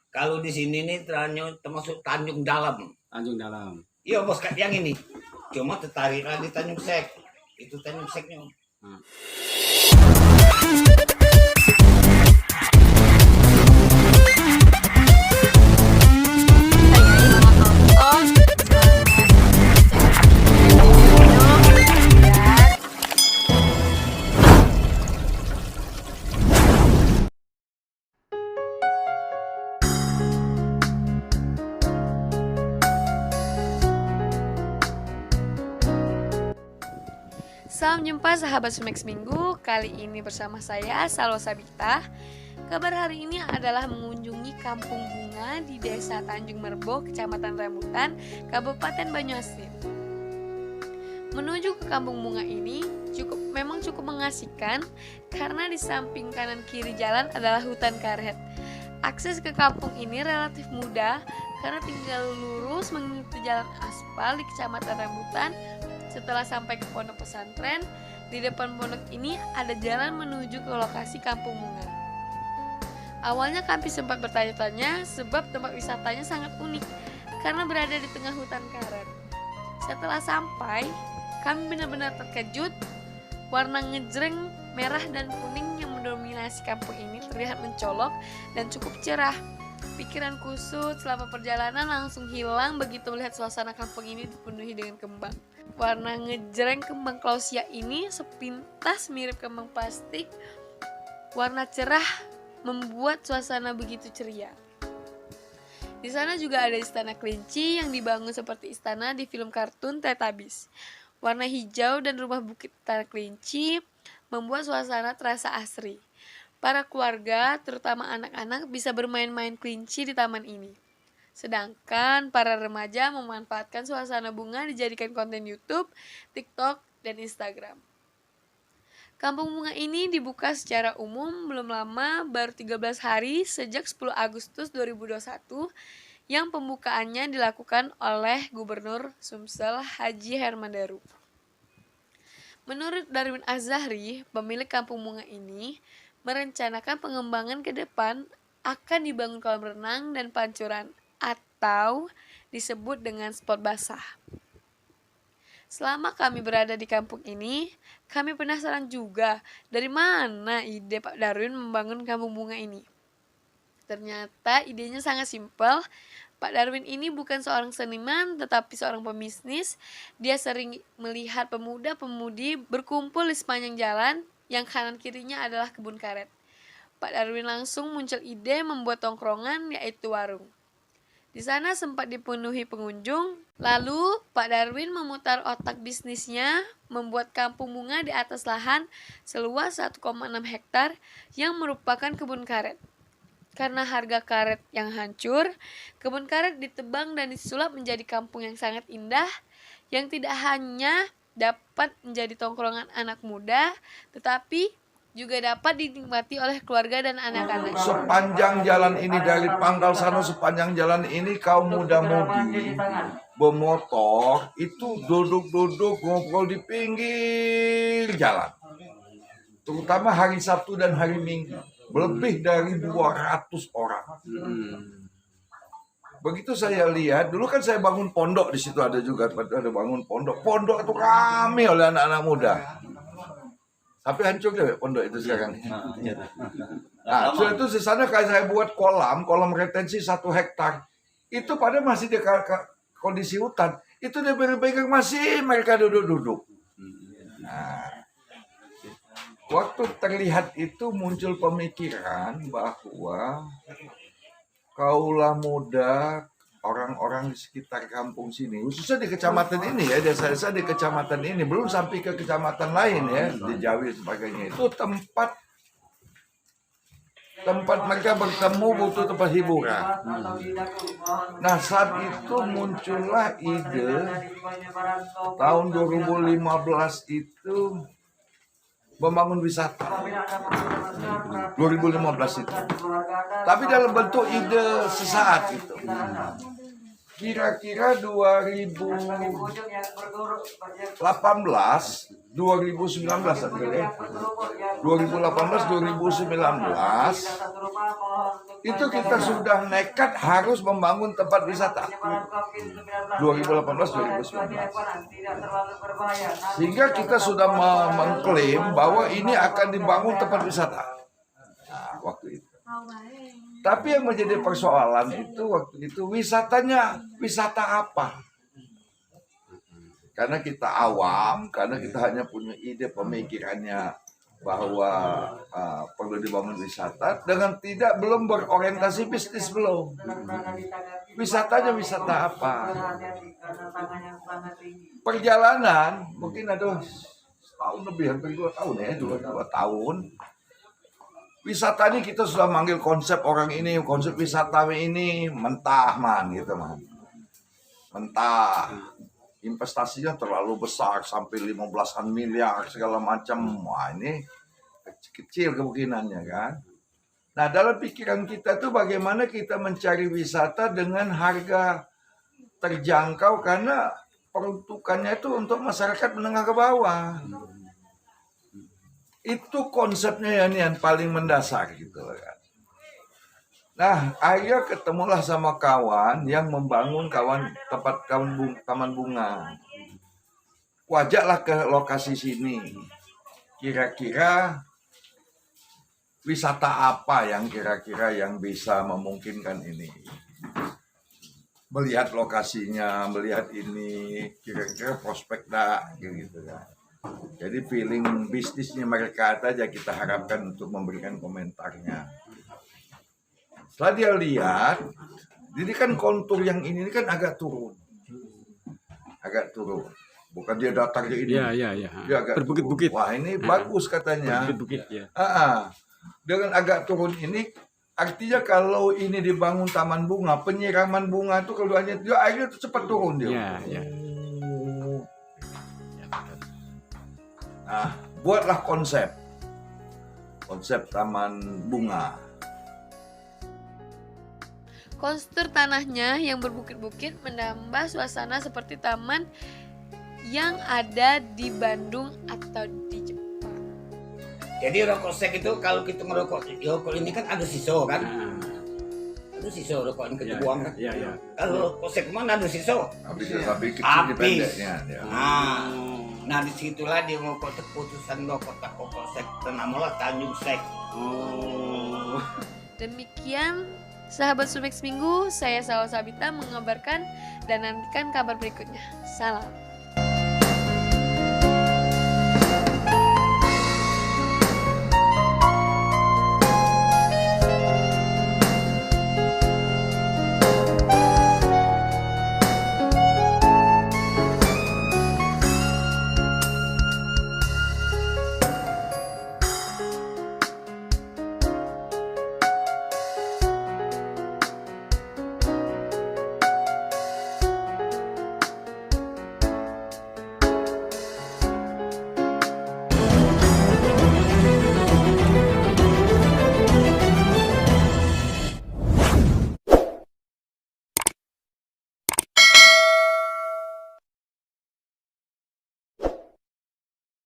Kalau di sini nih termasuk Tanjung Dalam. Tanjung Dalam. Iya bos, kayak yang ini. Cuma tertarik lagi Tanjung Sek. Itu Tanjung Seknya. Nah. Salam jumpa sahabat Sumex Minggu. Kali ini bersama saya Salwa Sabita. Kabar hari ini adalah mengunjungi Kampung Bunga di Desa Tanjung Merbo, Kecamatan Rambutan, Kabupaten Banyuasin. Menuju ke Kampung Bunga ini memang cukup mengasihkan karena di samping kanan kiri jalan adalah hutan karet. Akses ke kampung ini relatif mudah karena tinggal lurus mengikuti jalan aspal di Kecamatan Rambutan. Setelah sampai ke pondok pesantren, di depan pondok ini ada jalan menuju ke lokasi Kampung Bunga. Awalnya kami sempat bertanya-tanya sebab tempat wisatanya sangat unik karena berada di tengah hutan karet. Setelah sampai, kami benar-benar terkejut. Warna ngejreng, merah dan kuning yang mendominasi kampung ini terlihat mencolok dan cukup cerah. Pikiran kusut selama perjalanan langsung hilang begitu melihat suasana kampung ini dipenuhi dengan kembang. Warna ngejreng kembang klausia ini sepintas mirip kembang plastik. Warna cerah membuat suasana begitu ceria. Di sana juga ada istana kelinci yang dibangun seperti istana di film kartun Teletubbies. Warna hijau dan rumah bukit istana kelinci membuat suasana terasa asri. Para keluarga, terutama anak-anak, bisa bermain-main kelinci di taman ini. Sedangkan para remaja memanfaatkan suasana bunga dijadikan konten YouTube, TikTok, dan Instagram. Kampung Bunga ini dibuka secara umum belum lama, baru 13 hari sejak 10 Agustus 2021 yang pembukaannya dilakukan oleh Gubernur Sumsel Haji Herman Deru. Menurut Darwin Az-Zahri, pemilik Kampung Bunga ini merencanakan pengembangan ke depan akan dibangun kolam renang dan pancuran atau disebut dengan spot basah. Selama kami berada di kampung ini, kami penasaran juga dari mana ide Pak Darwin membangun Kampung Bunga ini. Ternyata idenya sangat simpel. Pak Darwin ini bukan seorang seniman tetapi seorang pebisnis. Dia sering melihat pemuda-pemudi berkumpul di sepanjang jalan yang kanan kirinya adalah kebun karet. Pak Darwin langsung muncul ide membuat tongkrongan yaitu warung. Di sana sempat dipenuhi pengunjung. Lalu Pak Darwin memutar otak bisnisnya membuat Kampung Bunga di atas lahan seluas 1,6 hektar yang merupakan kebun karet. Karena harga karet yang hancur, kebun karet ditebang dan disulap menjadi kampung yang sangat indah yang tidak hanya dapat menjadi tongkrongan anak muda, tetapi juga dapat dinikmati oleh keluarga dan anak-anak. Sepanjang jalan ini dari Pangkal sana, sepanjang jalan ini kaum muda-mudi bermotor itu duduk-duduk ngobrol di pinggir jalan. Terutama hari Sabtu dan hari Minggu. Lebih dari 200 orang. Begitu saya lihat, dulu kan saya bangun pondok di situ ada bangun pondok. Pondok itu ramai oleh anak-anak muda. Tapi hancur deh pondok itu sekarang. Nah, setelah itu di sana kayak saya buat kolam retensi 1 hektar. Itu pada masih di kondisi hutan. Itu dia berbeda masih mereka duduk-duduk. Nah, waktu terlihat itu muncul pemikiran bahwa kaulah muda, orang-orang di sekitar kampung sini, khususnya di kecamatan ini ya, desa-desa di kecamatan ini, belum sampai ke kecamatan lain ya, di Jawi sebagainya, itu tempat mereka bertemu, butuh tempat hiburan. Nah, saat itu muncullah ide tahun 2015 itu membangun wisata 2015 itu, tapi dalam bentuk ide sesaat itu. Kira-kira 2018 2019 April ya. 2018 2019 itu kita sudah nekat harus membangun tempat wisata. 2018 2019. Sehingga kita sudah mengklaim bahwa ini akan dibangun tempat wisata. Nah, waktu itu. Tapi yang menjadi persoalan itu waktu itu wisatanya, wisata apa? Karena kita awam, karena kita hanya punya ide pemikirannya bahwa perlu dibangun wisata dengan belum berorientasi bisnis belum. Wisatanya wisata apa? Perjalanan mungkin ada setahun lebih, hampir 2 tahun ya, 2 tahun. Wisata ini kita sudah manggil konsep orang ini, konsep wisata ini mentah man gitu man. Mentah. Investasinya terlalu besar sampai 15-an miliar segala macam. Wah, ini kecil kemungkinannya kan. Nah, dalam pikiran kita tuh bagaimana kita mencari wisata dengan harga terjangkau karena peruntukannya itu untuk masyarakat menengah ke bawah. Itu konsepnya yang paling mendasar gitu kan. Nah, akhirnya ketemulah sama kawan yang membangun taman bunga. Wajaklah ke lokasi sini. Kira-kira wisata apa yang kira-kira yang bisa memungkinkan ini? Melihat lokasinya, melihat ini, kira-kira prospek gitu kan. Jadi feeling bisnisnya mereka saja kita harapkan untuk memberikan komentarnya. Setelah dia lihat, jadi kan kontur yang ini kan agak turun. Bukan dia datarnya ini. Iya. Dia agak berbukit-bukit. Wah, ini bagus katanya. Berbukit ya. Dengan agak turun ini, artinya kalau ini dibangun taman bunga, penyiraman bunga itu kalau hanya dia airnya itu cepat turun dia. Iya. Nah, buatlah konsep taman bunga. Kontur tanahnya yang berbukit-bukit menambah suasana seperti taman yang ada di Bandung atau di Jepang. Jadi rokok sek itu kalau kita ngerokok ini kan ada siso kan? Ada siso rokok ini kita buang kan? Iya. Kalau rokok sek mana ada siso? Habis tapi kecil di pendeknya. Ya. Nah disitulah dia mau keputusan rokok sek namalah Tanjung Sek. Demikian sahabat Sumex Minggu, saya Sawa Sabita mengabarkan dan nantikan kabar berikutnya. Salam.